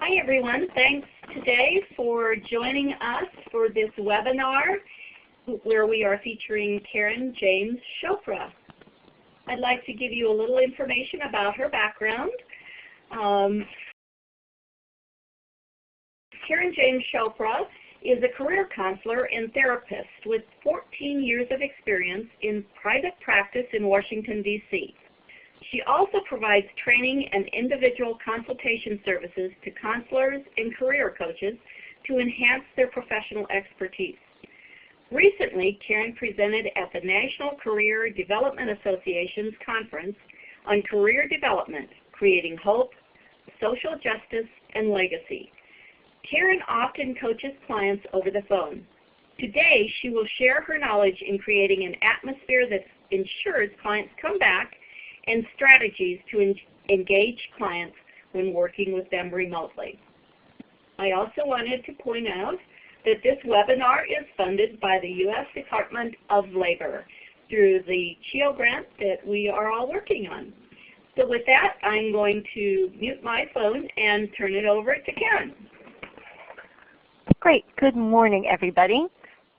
Hi everyone, thanks today for joining us for this webinar where we are featuring Karen James Chopra. I'd like to give you a little information about her background. Karen James Chopra is a career counselor and therapist with 14 years of experience in private practice in Washington, D.C. She also provides training and individual consultation services to counselors and career coaches to enhance their professional expertise. Recently, Karen presented at the National Career Development Association's conference on career development, creating hope, social justice, and legacy. Karen often coaches clients over the phone. Today, she will share her knowledge in creating an atmosphere that ensures clients come back and strategies to engage clients when working with them remotely. I also wanted to point out that this webinar is funded by the U.S. Department of Labor through the CHIO grant that we are all working on. So with that, I'm going to mute my phone and turn it over to Karen. Great. Good morning, everybody.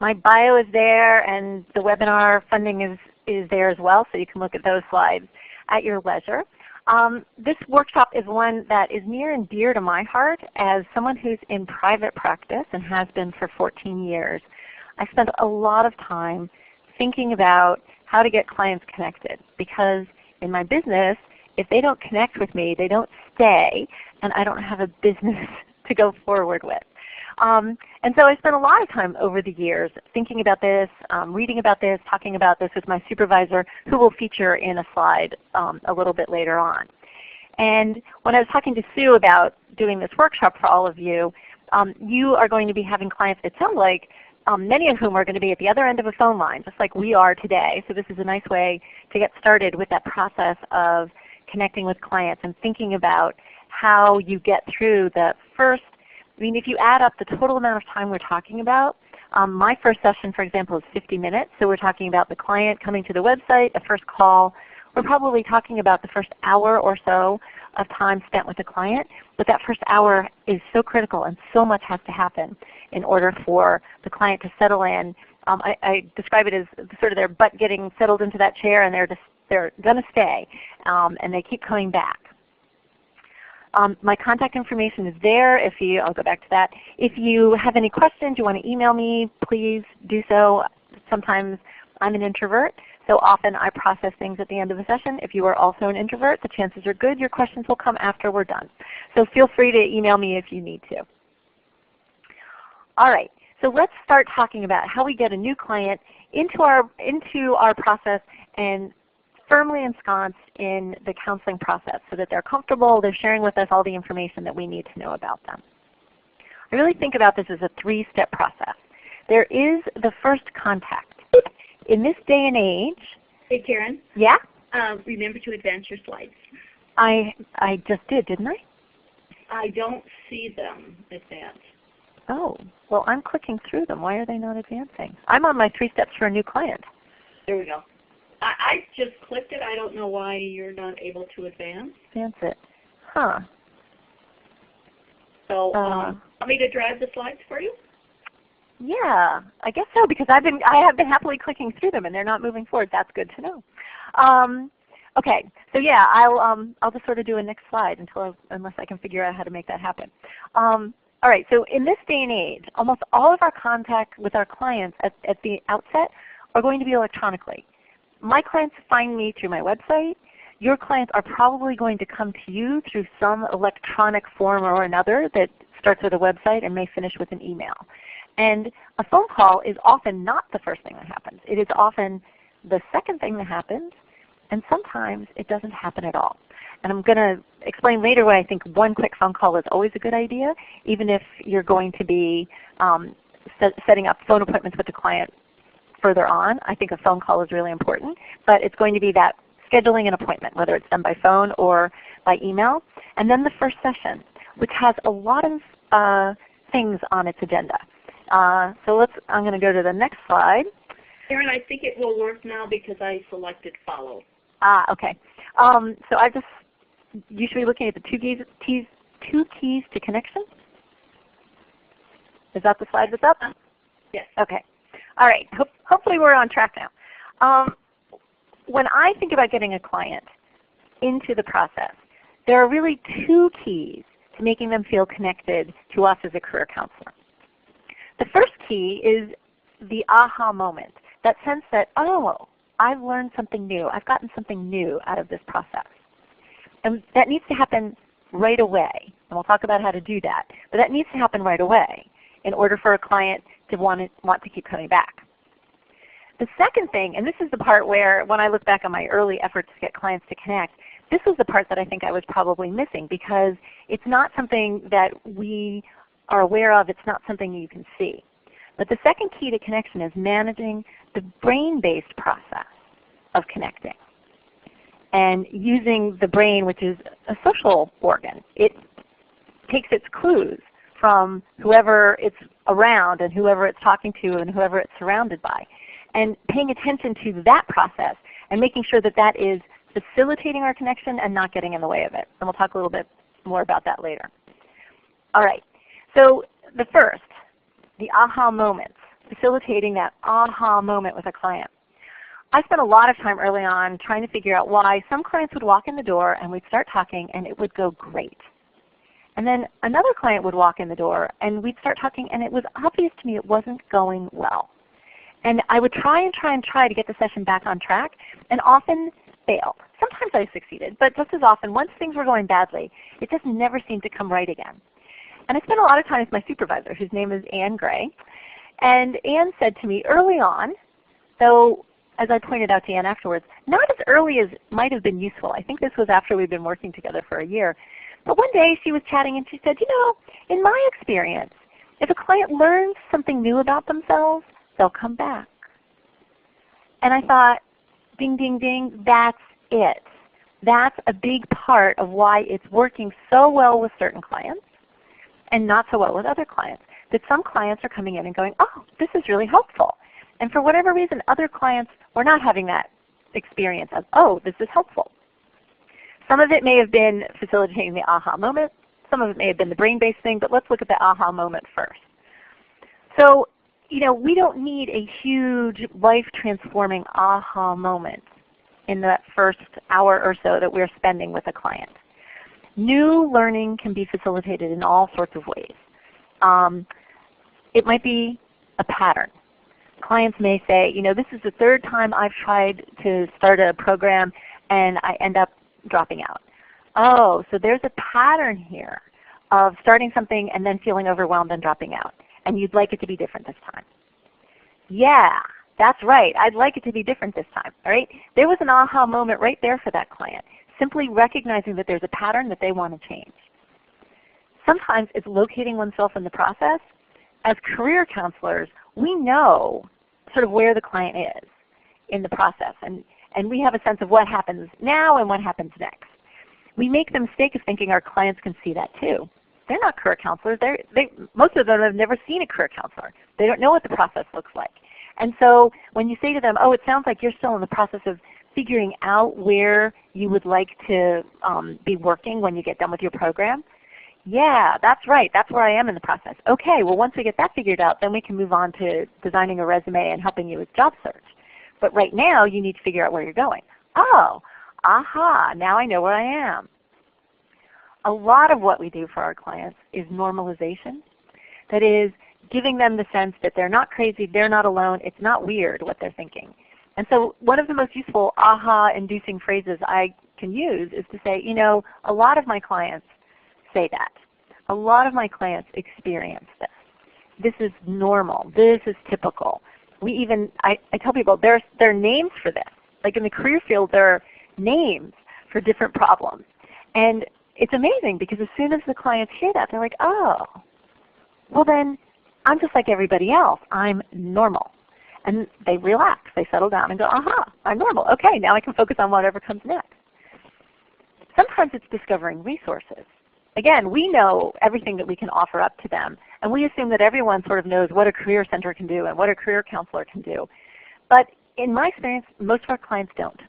My bio is there, and the webinar funding is there as well, so you can look at those slides at your leisure. This workshop is one that is near and dear to my heart as someone who's in private practice and has been for 14 years. I spent a lot of time thinking about how to get clients connected, because in my business, if they don't connect with me, they don't stay, and I don't have a business to go forward with. And so I spent a lot of time over the years thinking about this, reading about this, talking about this with my supervisor, who will feature in a slide a little bit later on. And when I was talking to Sue about doing this workshop for all of you, you are going to be having clients, it sounds like, many of whom are going to be at the other end of a phone line, just like we are today. So this is a nice way to get started with that process of connecting with clients and thinking about how you get through the first. I mean, if you add up the total amount of time we're talking about, my first session, for example, is 50 minutes. So we're talking about the client coming to the website, the first call. We're probably talking about the first hour or so of time spent with the client. But that first hour is so critical, and so much has to happen in order for the client to settle in. I describe it as sort of their butt getting settled into that chair, and they're going to stay, and they keep coming back. My contact information is there. I'll go back to that. If you have any questions, you want to email me, please do so. Sometimes I'm an introvert, so often I process things at the end of the session. If you are also an introvert, the chances are good your questions will come after we're done. So feel free to email me if you need to. All right, so let's start talking about how we get a new client into our process and firmly ensconced in the counseling process so that they're comfortable, they're sharing with us all the information that we need to know about them. I really think about this as a three-step process. There is the first contact. In this day and age— Hey Karen. Yeah? Remember to advance your slides. I just did, didn't I? I don't see them advanced. Oh, well I'm clicking through them. Why are they not advancing? I'm on my 3 steps for a new client. There we go. I just clicked it. I don't know why you're not able to advance. Advance it. Huh. So want me to drive the slides for you? Yeah, I guess so, because I have been happily clicking through them and they're not moving forward. That's good to know. Okay, so yeah, I'll just sort of do a next slide unless I can figure out how to make that happen. All right, so in this day and age, almost all of our contact with our clients at the outset are going to be electronically. My clients find me through my website. Your clients are probably going to come to you through some electronic form or another that starts with a website and may finish with an email. And a phone call is often not the first thing that happens. It is often the second thing that happens, and sometimes it doesn't happen at all. And I'm going to explain later why I think one quick phone call is always a good idea, even if you're going to be setting up phone appointments with the client further on. I think a phone call is really important, but it's going to be that scheduling an appointment, whether it's done by phone or by email. And then the first session, which has a lot of things on its agenda. So I'm going to go to the next slide. Karen, I think it will work now because I selected follow. Okay. So you should be looking at the 2 keys to connection. Is that the slide that's up? Yes. Okay. All right. Hopefully we're on track now. When I think about getting a client into the process, there are really 2 keys to making them feel connected to us as a career counselor. The first key is the aha moment, that sense that, oh, I've learned something new. I've gotten something new out of this process. And that needs to happen right away. And we'll talk about how to do that. But that needs to happen right away in order for a client to want to keep coming back. The second thing, and this is the part where when I look back on my early efforts to get clients to connect, this was the part that I think I was probably missing because it's not something that we are aware of. It's not something you can see. But the second key to connection is managing the brain-based process of connecting and using the brain, which is a social organ. It takes its clues from whoever it's around and whoever it's talking to and whoever it's surrounded by, and paying attention to that process and making sure that that is facilitating our connection and not getting in the way of it. And we'll talk a little bit more about that later. All right, so the first, the aha moments, facilitating that aha moment with a client. I spent a lot of time early on trying to figure out why some clients would walk in the door and we'd start talking and it would go great. And then another client would walk in the door and we'd start talking and it was obvious to me it wasn't going well. And I would try to get the session back on track and often failed. Sometimes I succeeded, but just as often, once things were going badly, it just never seemed to come right again. And I spent a lot of time with my supervisor, whose name is Ann Gray. And Ann said to me early on, though as I pointed out to Ann afterwards, not as early as might have been useful. I think this was after we'd been working together for a year. But one day she was chatting and she said, you know, in my experience, if a client learns something new about themselves, they'll come back. And I thought, ding, ding, ding, that's it. That's a big part of why it's working so well with certain clients and not so well with other clients. That some clients are coming in and going, oh, this is really helpful. And for whatever reason, other clients were not having that experience of, oh, this is helpful. Some of it may have been facilitating the aha moment. Some of it may have been the brain-based thing, but let's look at the aha moment first. So, you know, we don't need a huge life-transforming aha moment in that first hour or so that we're spending with a client. New learning can be facilitated in all sorts of ways. It might be a pattern. Clients may say, you know, this is the 3rd time I've tried to start a program and I end up dropping out. Oh, so there's a pattern here of starting something and then feeling overwhelmed and dropping out. And you'd like it to be different this time. Yeah, that's right. I'd like it to be different this time. All right? There was an aha moment right there for that client, simply recognizing that there's a pattern that they want to change. Sometimes it's locating oneself in the process. As career counselors, we know sort of where the client is in the process, and we have a sense of what happens now and what happens next. We make the mistake of thinking our clients can see that too. They're not career counselors. Most of them have never seen a career counselor. They don't know what the process looks like. And so when you say to them, oh, it sounds like you're still in the process of figuring out where you would like to be working when you get done with your program, yeah, that's right. That's where I am in the process. Okay, well once we get that figured out, then we can move on to designing a resume and helping you with job search. But right now you need to figure out where you're going. Oh, aha, now I know where I am. A lot of what we do for our clients is normalization. That is, giving them the sense that they're not crazy, they're not alone, it's not weird what they're thinking. And so one of the most useful aha-inducing phrases I can use is to say, you know, a lot of my clients say that. A lot of my clients experience this. This is normal. This is typical. I tell people there are names for this. Like in the career field, there are names for different problems. And it's amazing because as soon as the clients hear that, they're like, oh, well then I'm just like everybody else. I'm normal. And they relax. They settle down and go, aha, I'm normal. Okay, now I can focus on whatever comes next. Sometimes it's discovering resources. Again, we know everything that we can offer up to them, and we assume that everyone sort of knows what a career center can do and what a career counselor can do. But in my experience, most of our clients don't.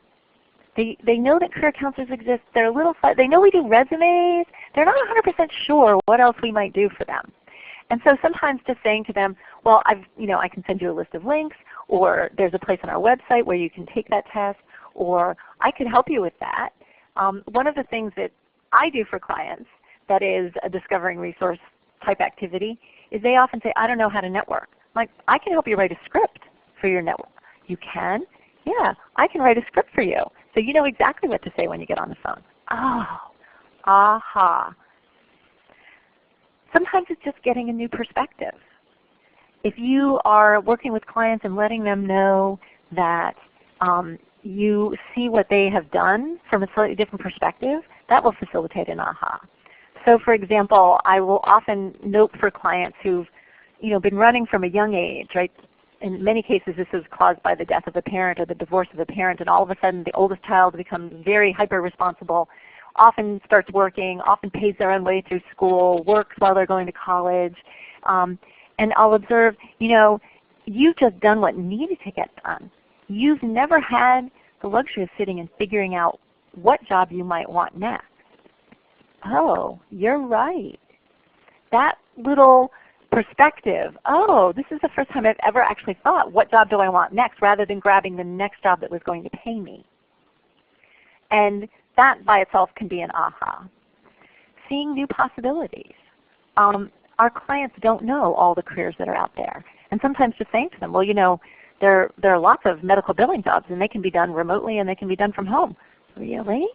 They know that career counselors exist. They're a little, they know we do resumes. They're not 100% sure what else we might do for them. And so sometimes just saying to them, well, I can send you a list of links, or there's a place on our website where you can take that test, or I could help you with that. One of the things that I do for clients that is a discovering resource type activity is they often say, I don't know how to network. I'm like, I can help you write a script for your network. You can? Yeah, I can write a script for you. So you know exactly what to say when you get on the phone. Oh, aha. Sometimes it's just getting a new perspective. If you are working with clients and letting them know that you see what they have done from a slightly different perspective, that will facilitate an aha. So for example, I will often note for clients who've been running from a young age, right? In many cases this is caused by the death of a parent or the divorce of a parent, and all of a sudden the oldest child becomes very hyper-responsible, often starts working, often pays their own way through school, works while they're going to college. And I'll observe, you've just done what needed to get done. You've never had the luxury of sitting and figuring out what job you might want next. Oh, you're right. That little perspective, oh, this is the first time I've ever actually thought, what job do I want next, rather than grabbing the next job that was going to pay me. And that by itself can be an aha. Seeing new possibilities. Our clients don't know all the careers that are out there. And sometimes just saying to them, well, there are lots of medical billing jobs, and they can be done remotely and they can be done from home. Really?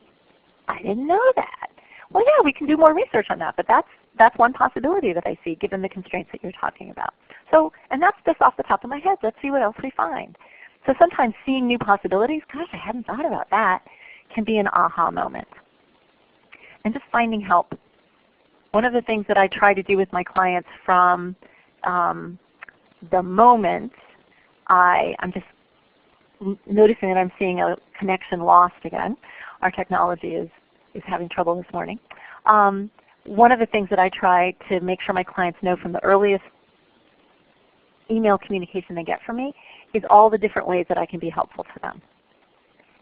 I didn't know that. Well, yeah, we can do more research on that, but that's one possibility that I see given the constraints that you're talking about. So, and that's just off the top of my head. Let's see what else we find. So sometimes seeing new possibilities, gosh, I hadn't thought about that, can be an aha moment. And just finding help. One of the things that I try to do with my clients from the moment I'm just noticing that I'm seeing a connection lost again. Our technology is having trouble this morning. One of the things that I try to make sure my clients know from the earliest email communication they get from me is all the different ways that I can be helpful to them.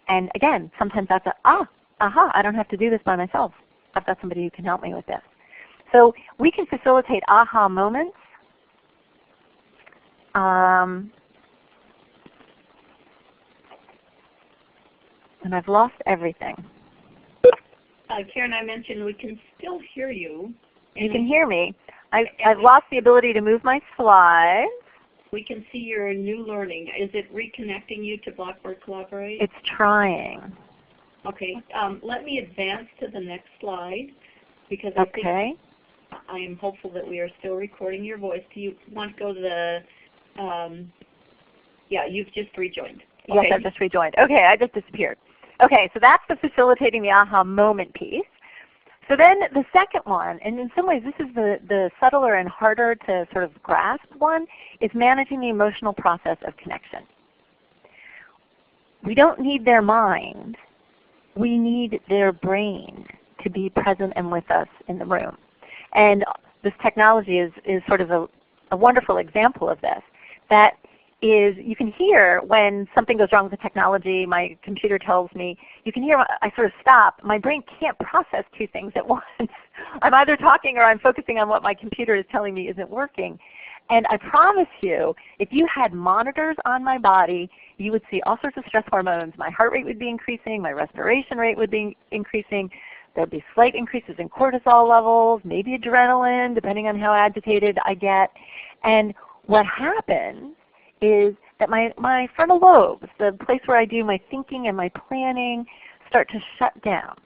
And again, sometimes that's aha, I don't have to do this by myself. I've got somebody who can help me with this. So we can facilitate aha moments. And I've lost everything. Karen, I mentioned we can still hear you. You can hear me. I've lost the ability to move my slides. We can see your new learning. Is it reconnecting you to Blackboard Collaborate? It's trying. Okay. Let me advance to the next slide because I am hopeful that we are still recording your voice. Do you want to go to the, yeah, you've just rejoined. Okay. Yes, I've just rejoined. Okay, I just disappeared. Okay, so that's the facilitating the aha moment piece. So then the second one, and in some ways this is the subtler and harder to sort of grasp one, is managing the emotional process of connection. We don't need their mind. We need their brain to be present and with us in the room. And this technology is sort of a wonderful example of this. That is, you can hear when something goes wrong with the technology, my computer tells me, you can hear I sort of stop. My brain can't process two things at once. I'm either talking or I'm focusing on what my computer is telling me isn't working. And I promise you, if you had monitors on my body, you would see all sorts of stress hormones. My heart rate would be increasing, my respiration rate would be increasing, there would be slight increases in cortisol levels, maybe adrenaline, depending on how agitated I get. And what happens is that my frontal lobes, the place where I do my thinking and my planning, start to shut down.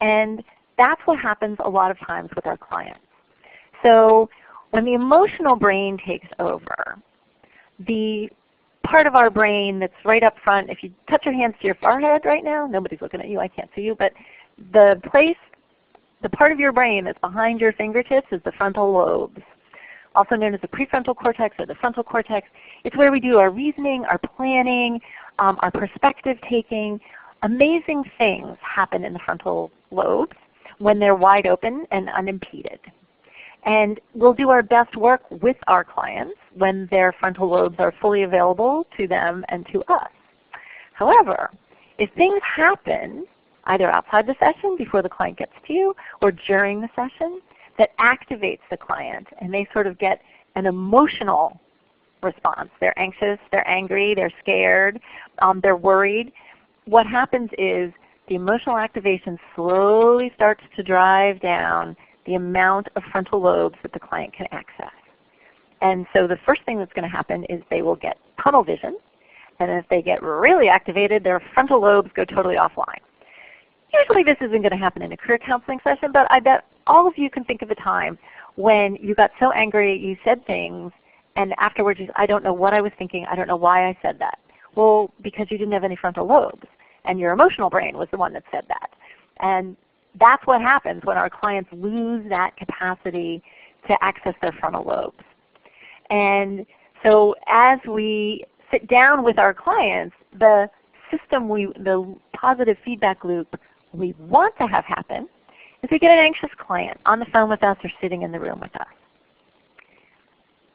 And that's what happens a lot of times with our clients. So when the emotional brain takes over, the part of our brain that's right up front, if you touch your hands to your forehead right now, nobody's looking at you, I can't see you, but the part of your brain that's behind your fingertips is the frontal lobes, also known as the prefrontal cortex or the frontal cortex. It's where we do our reasoning, our planning, our perspective taking. Amazing things happen in the frontal lobes when they're wide open and unimpeded. And we'll do our best work with our clients when their frontal lobes are fully available to them and to us. However, If things happen, either outside the session before the client gets to you or during the session, that activates the client and they sort of get an emotional response. They're anxious, they're angry, they're scared, they're worried. What happens is the emotional activation slowly starts to drive down the amount of frontal lobes that the client can access. And so the first thing that's going to happen is they will get tunnel vision, and if they get really activated, their frontal lobes go totally offline. Usually this isn't going to happen in a career counseling session, but I bet all of you can think of a time when you got so angry you said things and afterwards you said, I don't know what I was thinking, I don't know why I said that. Well, because you didn't have any frontal lobes and your emotional brain was the one that said that. And that's what happens when our clients lose that capacity to access their frontal lobes. And so as we sit down with our clients, the positive feedback loop we want to have happen is we get an anxious client on the phone with us or sitting in the room with us.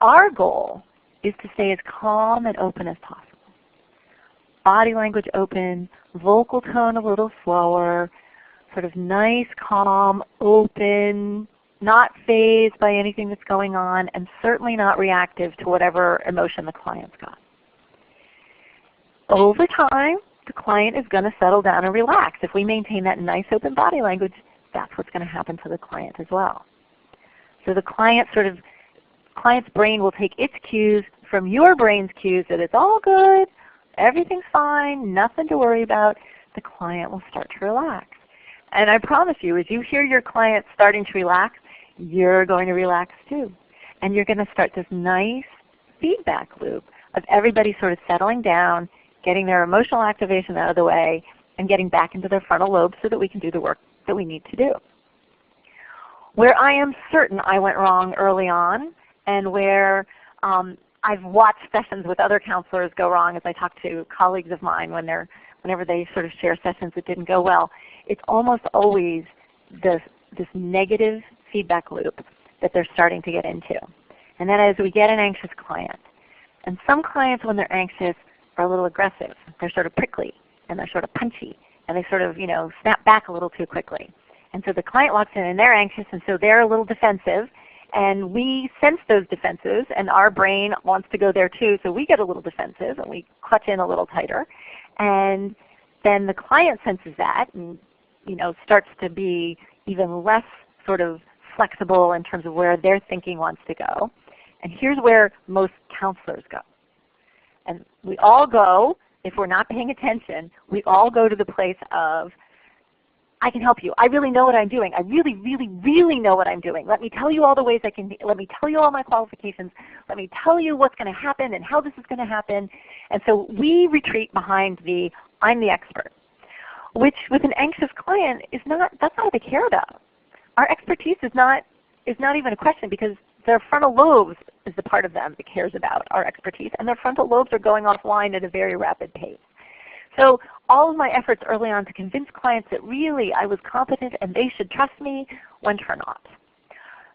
Our goal is to stay as calm and open as possible. Body language open, vocal tone a little slower, sort of nice, calm, open, not fazed by anything that's going on, and certainly not reactive to whatever emotion the client's got. Over time, the client is going to settle down and relax. If we maintain that nice open body language, that's what's going to happen to the client as well. So the client's brain will take its cues from your brain's cues that it's all good, everything's fine, nothing to worry about. The client will start to relax. And I promise you, as you hear your client starting to relax, you're going to relax too. And you're going to start this nice feedback loop of everybody sort of settling down, getting their emotional activation out of the way, and getting back into their frontal lobe so that we can do the work that we need to do. Where I am certain I went wrong early on, and where I've watched sessions with other counselors go wrong as I talk to colleagues of mine whenever they sort of share sessions that didn't go well, it's almost always this negative feedback loop that they're starting to get into. And then as we get an anxious client, and some clients when they're anxious are a little aggressive. They're sort of prickly and they're sort of punchy and they sort of snap back a little too quickly. And so the client walks in and they're anxious and so they're a little defensive, and we sense those defenses and our brain wants to go there too, so we get a little defensive and we clutch in a little tighter. And then the client senses that and starts to be even less sort of flexible in terms of where their thinking wants to go. And here's where most counselors go. And we all go, if we're not paying attention, we all go to the place of, I can help you. I really know what I'm doing. I really, really, really know what I'm doing. Let me tell you all the ways I can, let me tell you all my qualifications. Let me tell you what's going to happen and how this is going to happen. And so we retreat behind the, I'm the expert, which with an anxious client is not, that's not what they care about. Our expertise is not even a question, because their frontal lobes is the part of them that cares about our expertise, and their frontal lobes are going offline at a very rapid pace. So all of my efforts early on to convince clients that really I was competent and they should trust me went for naught.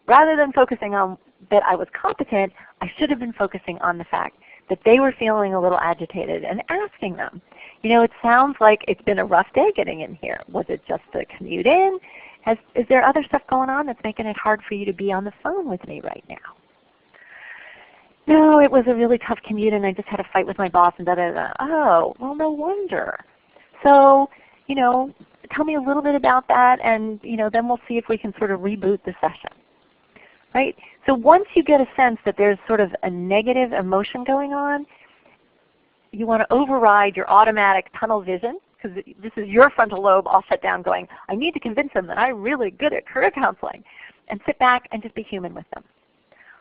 Rather than focusing on that I was competent, I should have been focusing on the fact that they were feeling a little agitated and asking them, it sounds like it's been a rough day getting in here. Was it just the commute in? Is there other stuff going on that's making it hard for you to be on the phone with me right now? No, it was a really tough commute and I just had a fight with my boss and da-da-da. Oh, well, no wonder. So, tell me a little bit about that, and then we'll see if we can sort of reboot the session. Right? So once you get a sense that there's sort of a negative emotion going on, you want to override your automatic tunnel vision, because this is your frontal lobe all shut down going, I need to convince them that I'm really good at career counseling, and sit back and just be human with them.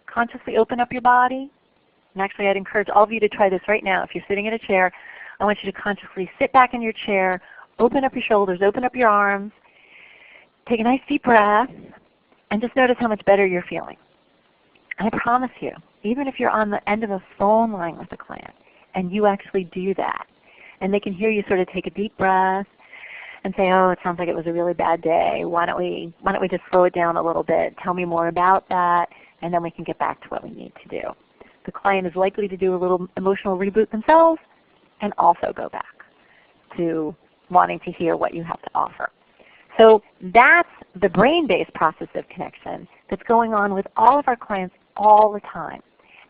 Consciously open up your body. And actually I'd encourage all of you to try this right now. If you're sitting in a chair, I want you to consciously sit back in your chair, open up your shoulders, open up your arms, take a nice deep breath, and just notice how much better you're feeling. And I promise you, even if you're on the end of a phone line with a client and you actually do that, and they can hear you sort of take a deep breath and say, oh, it sounds like it was a really bad day. Why don't we just slow it down a little bit? Tell me more about that, and then we can get back to what we need to do. The client is likely to do a little emotional reboot themselves and also go back to wanting to hear what you have to offer. So that's the brain-based process of connection that's going on with all of our clients all the time.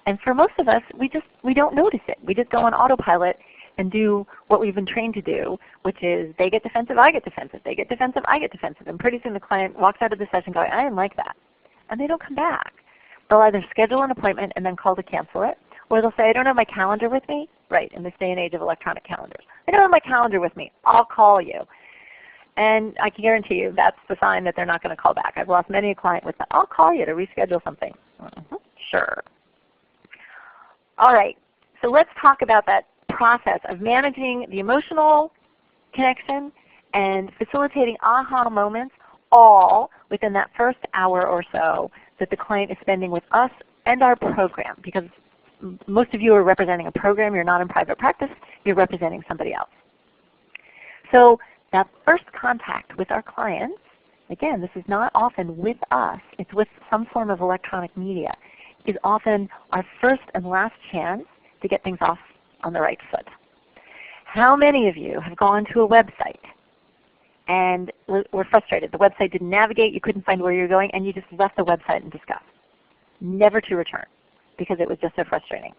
And for most of us, we don't notice it. We just go on autopilot and do what we've been trained to do, which is they get defensive, I get defensive, they get defensive, I get defensive. And pretty soon the client walks out of the session going, I didn't like that. And they don't come back. They'll either schedule an appointment and then call to cancel it, or they'll say, I don't have my calendar with me. Right, in this day and age of electronic calendars. I don't have my calendar with me. I'll call you. And I can guarantee you that's the sign that they're not going to call back. I've lost many a client with that. I'll call you to reschedule something. Sure. All right, so let's talk about that process of managing the emotional connection and facilitating aha moments all within that first hour or so that the client is spending with us and our program, because most of you are representing a program. You're not in private practice. You're representing somebody else. So that first contact with our clients, again, this is not often with us. It's with some form of electronic media, is often our first and last chance to get things off on the right foot. How many of you have gone to a website and were frustrated? The website didn't navigate. You couldn't find where you were going, and you just left the website in disgust, never to return, because it was just so frustrating.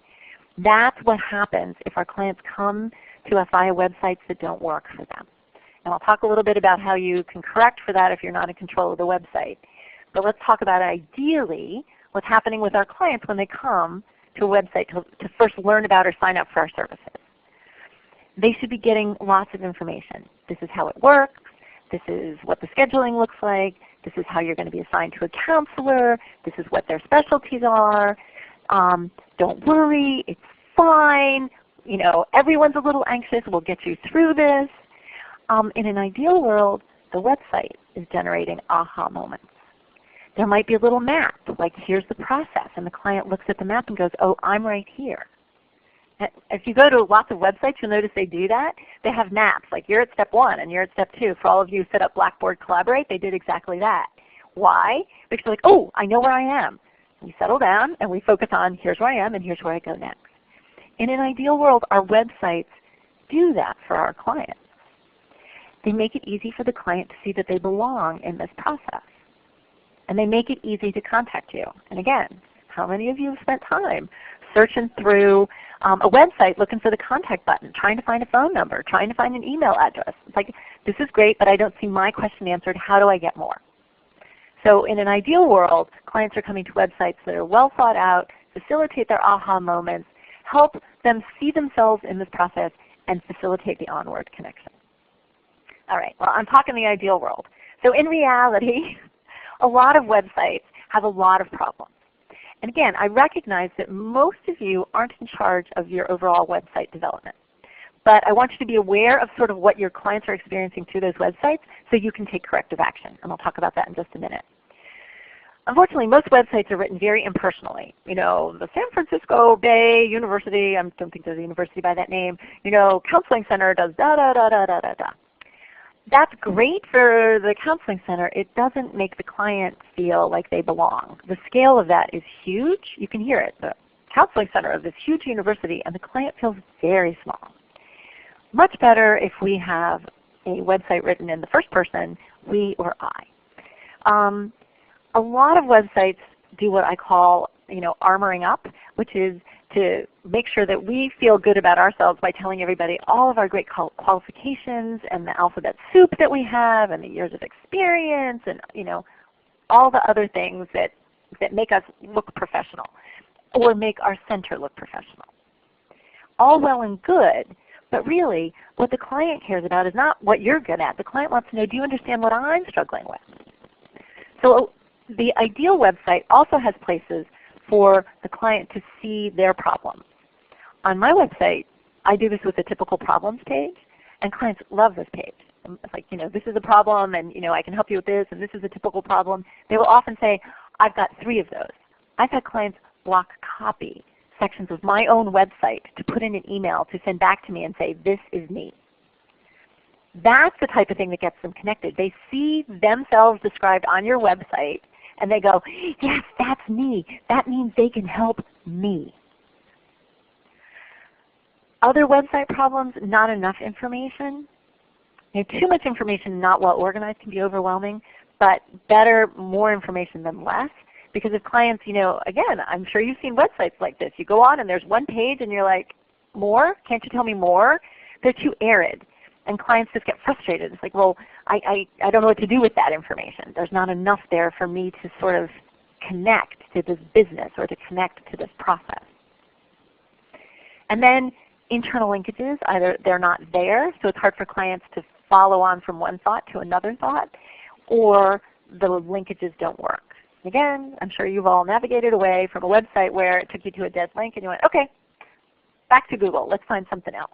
That's what happens if our clients come to us via websites that don't work for them. And I'll talk a little bit about how you can correct for that if you're not in control of the website. But let's talk about ideally what's happening with our clients when they come to a website to first learn about or sign up for our services. They should be getting lots of information. This is how it works. This is what the scheduling looks like. This is how you're going to be assigned to a counselor. This is what their specialties are. Don't worry, it's fine. You know, everyone's a little anxious. We'll get you through this. In an ideal world, the website is generating aha moments. There might be a little map, like here's the process, and the client looks at the map and goes, oh, I'm right here. If you go to lots of websites, you'll notice they do that. They have maps, like you're at step 1 and you're at step 2. For all of you who set up Blackboard Collaborate, they did exactly that. Why? Because they're like, oh, I know where I am. We settle down and we focus on here's where I am and here's where I go next. In an ideal world, our websites do that for our clients. They make it easy for the client to see that they belong in this process. And they make it easy to contact you. And again, how many of you have spent time searching through a website looking for the contact button, trying to find a phone number, trying to find an email address? It's like, this is great, but I don't see my question answered. How do I get more? So in an ideal world, clients are coming to websites that are well thought out, facilitate their aha moments, help them see themselves in this process, and facilitate the onward connection. All right, well, I'm talking the ideal world. So in reality, a lot of websites have a lot of problems. And again, I recognize that most of you aren't in charge of your overall website development. But I want you to be aware of sort of what your clients are experiencing through those websites so you can take corrective action. And I'll talk about that in just a minute. Unfortunately, most websites are written very impersonally. You know, the San Francisco Bay University, I don't think there's a university by that name, you know, counseling center does da-da-da-da-da-da-da. That's great for the counseling center. It doesn't make the client feel like they belong. The scale of that is huge. You can hear it. The counseling center of this huge university, and the client feels very small. Much better if we have a website written in the first person, we or I. A lot of websites do what I call, armoring up, which is to make sure that we feel good about ourselves by telling everybody all of our great qualifications and the alphabet soup that we have and the years of experience and all the other things that make us look professional or make our center look professional. All well and good, but really what the client cares about is not what you're good at. The client wants to know, do you understand what I'm struggling with? So the ideal website also has places for the client to see their problems. On my website, I do this with a typical problems page, and clients love this page. It's like, this is a problem, and I can help you with this, and this is a typical problem. They will often say, I've got 3 of those. I've had clients block copy sections of my own website to put in an email to send back to me and say, this is me. That's the type of thing that gets them connected. They see themselves described on your website, and they go, yes, that's me. That means they can help me. Other website problems, not enough information. Too much information not well organized can be overwhelming, but better, more information than less. Because if clients, again, I'm sure you've seen websites like this. You go on and there's one page and you're like, more? Can't you tell me more? They're too arid. And clients just get frustrated. It's like, well, I don't know what to do with that information. There's not enough there for me to sort of connect to this business or to connect to this process. And then internal linkages, either they're not there, so it's hard for clients to follow on from one thought to another thought, or the linkages don't work. Again, I'm sure you've all navigated away from a website where it took you to a dead link and you went, okay, back to Google, let's find something else.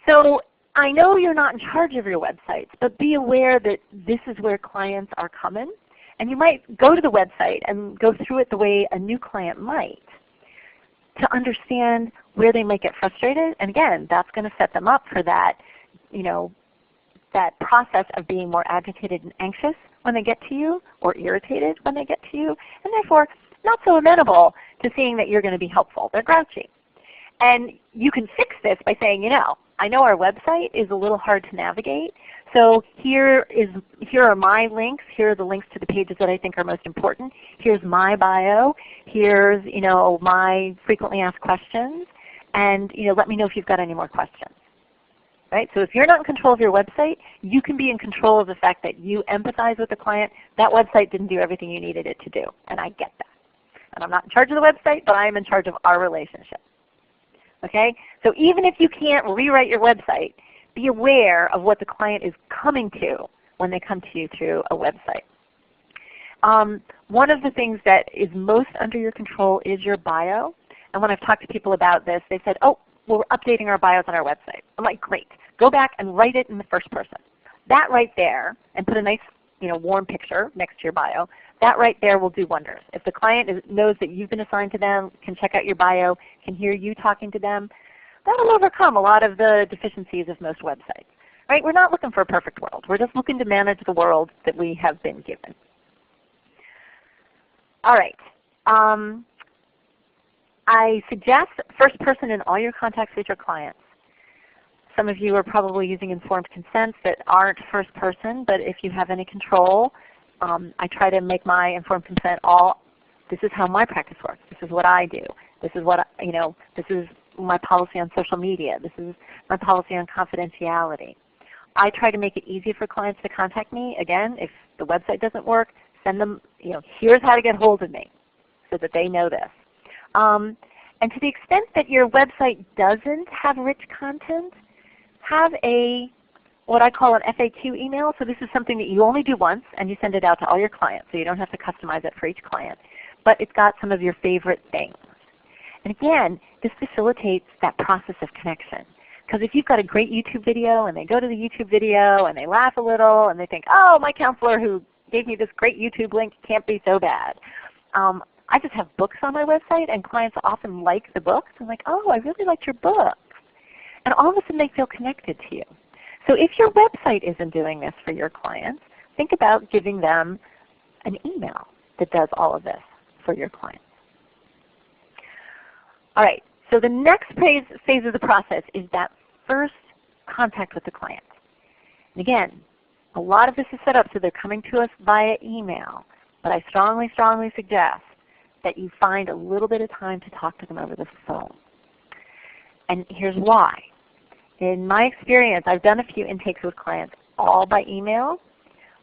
So I know you're not in charge of your websites, but be aware that this is where clients are coming. And you might go to the website and go through it the way a new client might to understand where they might get frustrated. And again, that's going to set them up for that, that process of being more agitated and anxious when they get to you, or irritated when they get to you, and therefore not so amenable to seeing that you're going to be helpful. They're grouchy. And you can fix this by saying, I know our website is a little hard to navigate, so here are my links. Here are the links to the pages that I think are most important. Here's my bio. Here's my frequently asked questions, and let me know if you've got any more questions. Right? So if you're not in control of your website, you can be in control of the fact that you empathize with the client. That website didn't do everything you needed it to do, and I get that. And I'm not in charge of the website, but I am in charge of our relationship. Okay? So even if you can't rewrite your website, be aware of what the client is coming to when they come to you through a website. One of the things that is most under your control is your bio. And when I've talked to people about this, they said, oh, well, we're updating our bios on our website. I'm like, great. Go back and write it in the first person. That right there, and put a nice warm picture next to your bio, that right there will do wonders. If the client knows that you've been assigned to them, can check out your bio, can hear you talking to them, that'll overcome a lot of the deficiencies of most websites. Right? We're not looking for a perfect world. We're just looking to manage the world that we have been given. All right. I suggest first person in all your contacts with your clients. Some of you are probably using informed consents that aren't first person, but if you have any control, I try to make my informed consent this is how my practice works. This is what I do. This is what this is my policy on social media. This is my policy on confidentiality. I try to make it easy for clients to contact me. Again, if the website doesn't work, send them, here's how to get hold of me, so that they know this. And to the extent that your website doesn't have rich content, have what I call an FAQ email. So this is something that you only do once, and you send it out to all your clients, so you don't have to customize it for each client. But it's got some of your favorite things. And again, this facilitates that process of connection. Because if you've got a great YouTube video and they go to the YouTube video and they laugh a little and they think, oh, my counselor who gave me this great YouTube link can't be so bad. I just have books on my website, and clients often like the books. I'm like, oh, I really liked your book. And all of a sudden they feel connected to you. So if your website isn't doing this for your clients, think about giving them an email that does all of this for your clients. All right, so the next phase of the process is that first contact with the client. And again, a lot of this is set up so they're coming to us via email, but I strongly, strongly suggest that you find a little bit of time to talk to them over the phone. And here's why. In my experience, I've done a few intakes with clients all by email.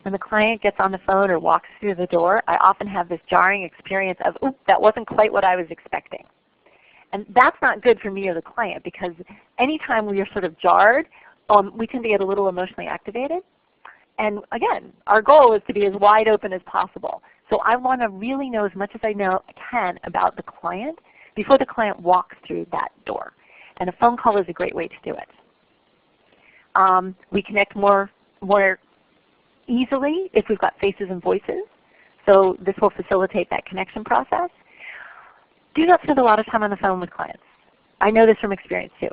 When the client gets on the phone or walks through the door, I often have this jarring experience of, oops, that wasn't quite what I was expecting. And that's not good for me or the client, because anytime we are sort of jarred, we tend to get a little emotionally activated. And again, our goal is to be as wide open as possible. So I want to really know as much as I can about the client before the client walks through that door. And a phone call is a great way to do it. We connect more easily if we've got faces and voices. So this will facilitate that connection process. Do not spend a lot of time on the phone with clients. I know this from experience too.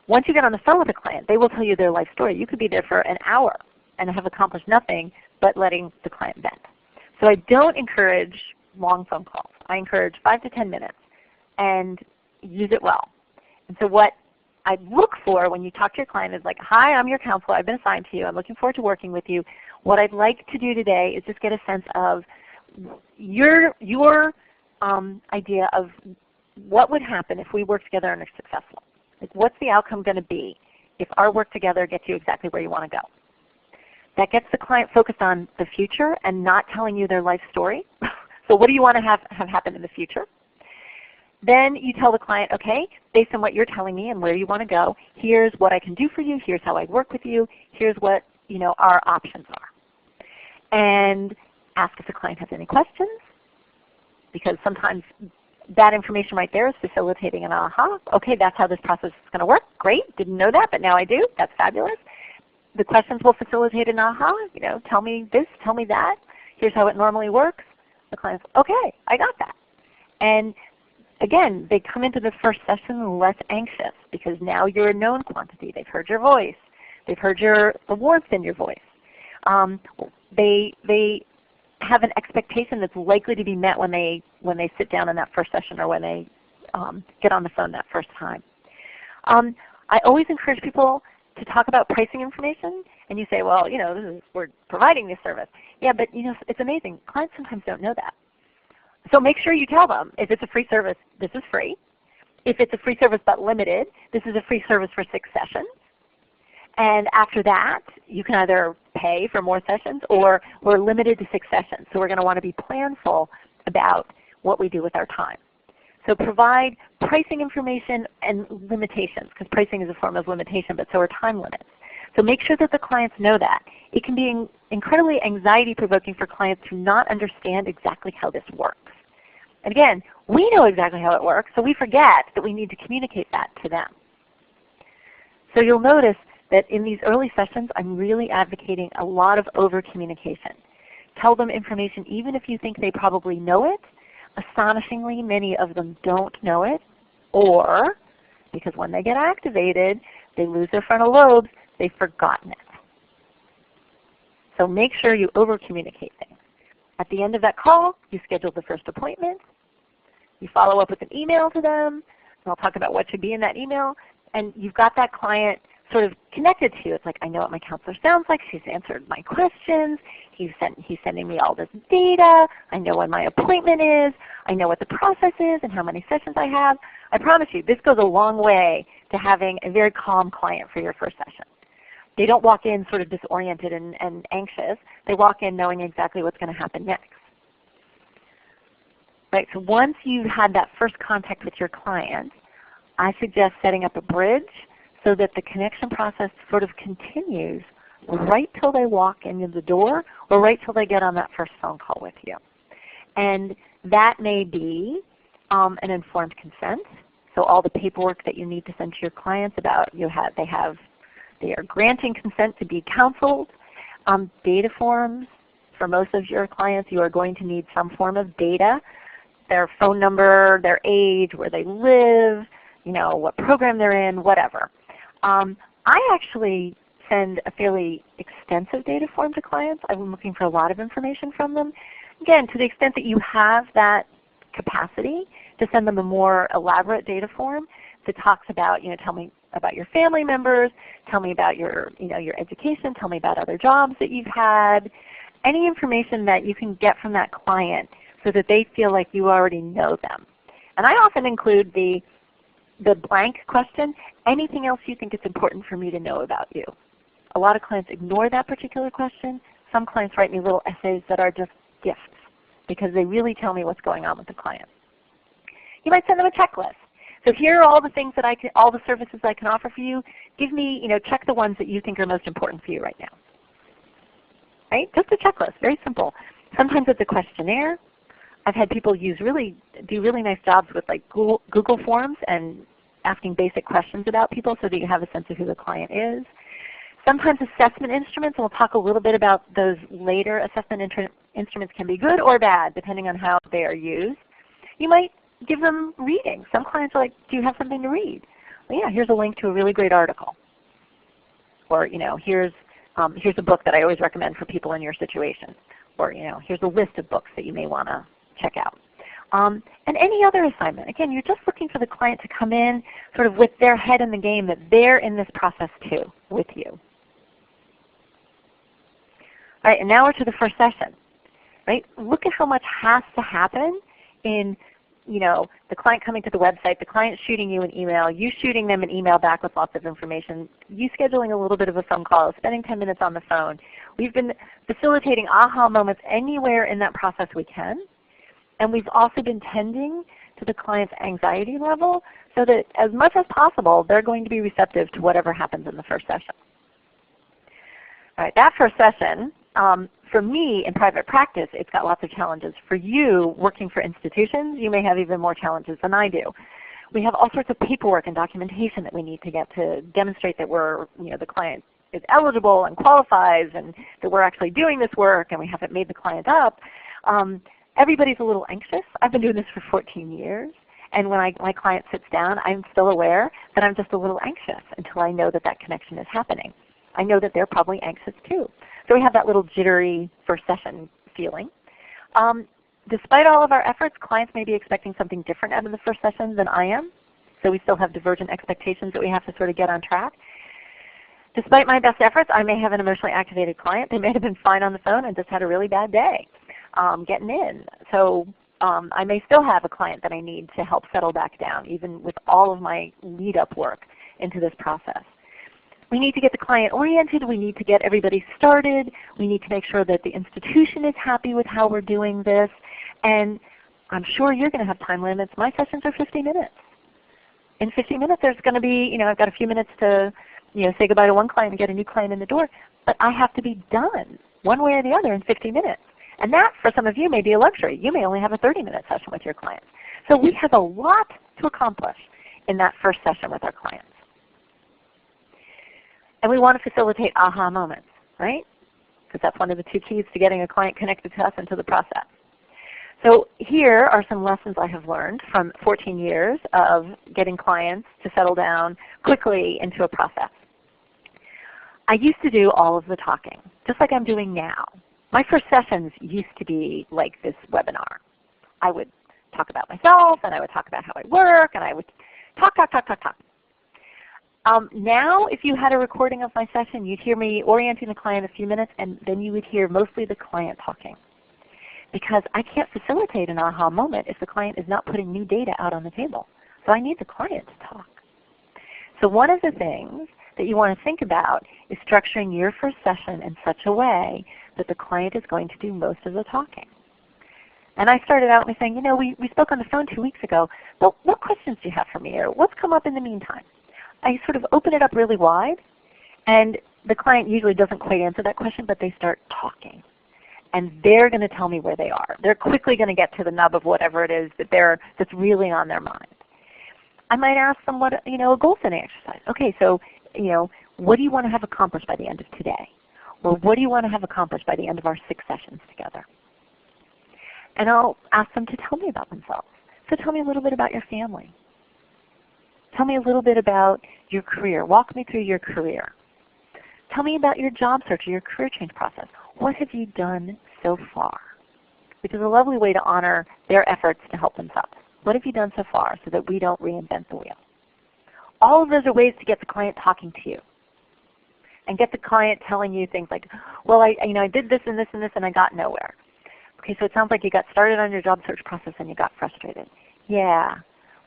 Once you get on the phone with a client, they will tell you their life story. You could be there for an hour and have accomplished nothing but letting the client vent. So I don't encourage long phone calls. I encourage 5 to 10 minutes, and use it well. And so what I look for when you talk to your client is like, hi, I'm your counselor. I've been assigned to you. I'm looking forward to working with you. What I'd like to do today is just get a sense of your idea of what would happen if we work together and are successful. Like, what's the outcome going to be if our work together gets you exactly where you want to go? That gets the client focused on the future and not telling you their life story. So what do you want to have happen in the future? Then you tell the client, okay, based on what you're telling me and where you want to go, here's what I can do for you, here's how I work with you, here's what our options are. And ask if the client has any questions, because sometimes that information right there is facilitating an aha. Okay, that's how this process is going to work. Great, didn't know that, but now I do. That's fabulous. The questions will facilitate an aha. Tell me this, tell me that. Here's how it normally works. The client's, okay, I got that. And again, they come into the first session less anxious because now you're a known quantity. They've heard your voice. They've heard the warmth in your voice. They have an expectation that's likely to be met when they sit down in that first session or when they get on the phone that first time. I always encourage people to talk about pricing information, and you say, well, we're providing this service. Yeah, but it's amazing. Clients sometimes don't know that. So make sure you tell them, if it's a free service, this is free. If it's a free service but limited, this is a free service for 6 sessions. And after that, you can either pay for more sessions or we're limited to 6 sessions. So we're going to want to be planful about what we do with our time. So provide pricing information and limitations, because pricing is a form of limitation, but so are time limits. So make sure that the clients know that. It can be incredibly anxiety-provoking for clients to not understand exactly how this works. And again, we know exactly how it works, so we forget that we need to communicate that to them. So you'll notice that in these early sessions, I'm really advocating a lot of over-communication. Tell them information even if you think they probably know it. Astonishingly, many of them don't know it, or because when they get activated, they lose their frontal lobes, they've forgotten it. So make sure you over-communicate things. At the end of that call, you schedule the first appointment. You follow up with an email to them, and I'll talk about what should be in that email, and you've got that client sort of connected to you. It's like, I know what my counselor sounds like. She's answered my questions. He's sending me all this data. I know when my appointment is. I know what the process is and how many sessions I have. I promise you, this goes a long way to having a very calm client for your first session. They don't walk in sort of disoriented and anxious. They walk in knowing exactly what's going to happen next. Right, so once you've had that first contact with your client, I suggest setting up a bridge so that the connection process sort of continues right till they walk into the door or right till they get on that first phone call with you. And that may be an informed consent. So all the paperwork that you need to send to your clients about they are granting consent to be counseled. Data forms, for most of your clients you are going to need some form of data, their phone number, their age, where they live, what program they're in, whatever. I actually send a fairly extensive data form to clients. I'm looking for a lot of information from them. Again, to the extent that you have that capacity to send them a more elaborate data form that talks about, tell me about your family members, tell me about your education, tell me about other jobs that you've had, any information that you can get from that client so that they feel like you already know them. And I often include the blank question, anything else you think it's important for me to know about you. A lot of clients ignore that particular question. Some clients write me little essays that are just gifts because they really tell me what's going on with the client. You might send them a checklist. So here are all the things that all the services I can offer for you. Give me, check the ones that you think are most important for you right now. Right? Just a checklist, very simple. Sometimes it's a questionnaire. I've had people do really nice jobs with like Google Forms and asking basic questions about people so that you have a sense of who the client is. Sometimes assessment instruments, and we'll talk a little bit about those later. Assessment instruments can be good or bad depending on how they are used. You might give them reading. Some clients are like, do you have something to read? Well, yeah, here's a link to a really great article. Or here's a book that I always recommend for people in your situation. Or here's a list of books that you may want to check out. And any other assignment. Again, you're just looking for the client to come in sort of with their head in the game, that they're in this process too with you. All right, and now we're to the first session. Right? Look at how much has to happen in the client coming to the website, the client shooting you an email, you shooting them an email back with lots of information, you scheduling a little bit of a phone call, spending 10 minutes on the phone. We've been facilitating aha moments anywhere in that process we can. And we've also been tending to the client's anxiety level so that as much as possible, they're going to be receptive to whatever happens in the first session. All right, that first session, for me in private practice, it's got lots of challenges. For you working for institutions, you may have even more challenges than I do. We have all sorts of paperwork and documentation that we need to get to demonstrate that the client is eligible and qualifies and that we're actually doing this work and we haven't made the client up. Everybody's a little anxious. I've been doing this for 14 years. And when my client sits down, I'm still aware that I'm just a little anxious until I know that that connection is happening. I know that they're probably anxious too. So we have that little jittery first session feeling. Despite all of our efforts, clients may be expecting something different out of the first session than I am. So we still have divergent expectations that we have to sort of get on track. Despite my best efforts, I may have an emotionally activated client. They may have been fine on the phone and just had a really bad day getting in. So I may still have a client that I need to help settle back down, even with all of my lead-up work into this process. We need to get the client oriented. We need to get everybody started. We need to make sure that the institution is happy with how we're doing this. And I'm sure you're going to have time limits. My sessions are 50 minutes. In 50 minutes there's going to be, I've got a few minutes to say goodbye to one client and get a new client in the door. But I have to be done one way or the other in 50 minutes. And that, for some of you, may be a luxury. You may only have a 30-minute session with your clients. So we have a lot to accomplish in that first session with our clients. And we want to facilitate aha moments, right? Because that's one of the two keys to getting a client connected to us and to the process. So here are some lessons I have learned from 14 years of getting clients to settle down quickly into a process. I used to do all of the talking, just like I'm doing now. My first sessions used to be like this webinar. I would talk about myself, and I would talk about how I work, and I would talk. Now, if you had a recording of my session, you'd hear me orienting the client a few minutes, and then you would hear mostly the client talking. Because I can't facilitate an aha moment if the client is not putting new data out on the table. So I need the client to talk. So one of the things that you want to think about is structuring your first session in such a way that the client is going to do most of the talking. And I started out by saying, we spoke on the phone 2 weeks ago, but what questions do you have for me, or what's come up in the meantime? I sort of open it up really wide, and the client usually doesn't quite answer that question, but they start talking. And they're going to tell me where they are. They're quickly going to get to the nub of whatever it is that's really on their mind. I might ask them what a goal setting exercise. Okay, so what do you want to have accomplished by the end of today? Or what do you want to have accomplished by the end of our 6 sessions together? And I'll ask them to tell me about themselves. So tell me a little bit about your family. Tell me a little bit about your career. Walk me through your career. Tell me about your job search or your career change process. What have you done so far? Which is a lovely way to honor their efforts to help themselves. What have you done so far so that we don't reinvent the wheel? All of those are ways to get the client talking to you. And get the client telling you things like, well, I did this and this and this and I got nowhere. Okay, so it sounds like you got started on your job search process and you got frustrated. Yeah,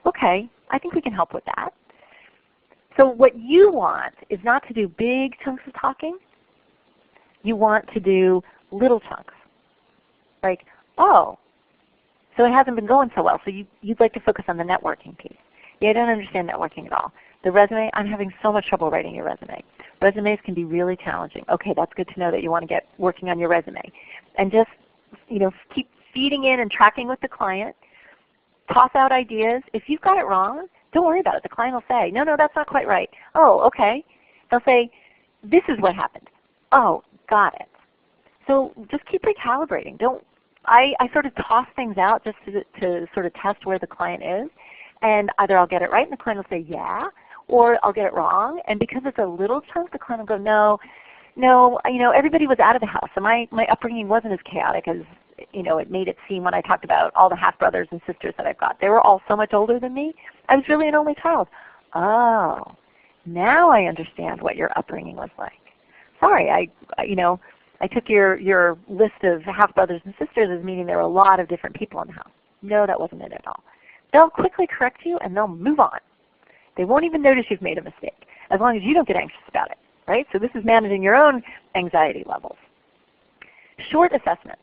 okay, I think we can help with that. So what you want is not to do big chunks of talking. You want to do little chunks. Like, oh, so it hasn't been going so well, so you'd like to focus on the networking piece. Yeah, I don't understand networking at all. The resume, I'm having so much trouble writing your resume. Resumes can be really challenging. Okay, that's good to know that you want to get working on your resume. And just keep feeding in and tracking with the client. Toss out ideas. If you've got it wrong, don't worry about it. The client will say, no, that's not quite right. Oh, okay. They'll say, this is what happened. Oh, got it. So just keep recalibrating. I sort of toss things out just to sort of test where the client is. And either I'll get it right and the client will say, yeah, or I'll get it wrong. And because it's a little chunk, the client will go, no, everybody was out of the house. So my upbringing wasn't as chaotic it made it seem when I talked about all the half-brothers and sisters that I've got. They were all so much older than me. I was really an only child. Oh, now I understand what your upbringing was like. Sorry, I took your list of half-brothers and sisters as meaning there were a lot of different people in the house. No, that wasn't it at all. They'll quickly correct you and they'll move on. They won't even notice you've made a mistake as long as you don't get anxious about it, right? So this is managing your own anxiety levels. Short assessments.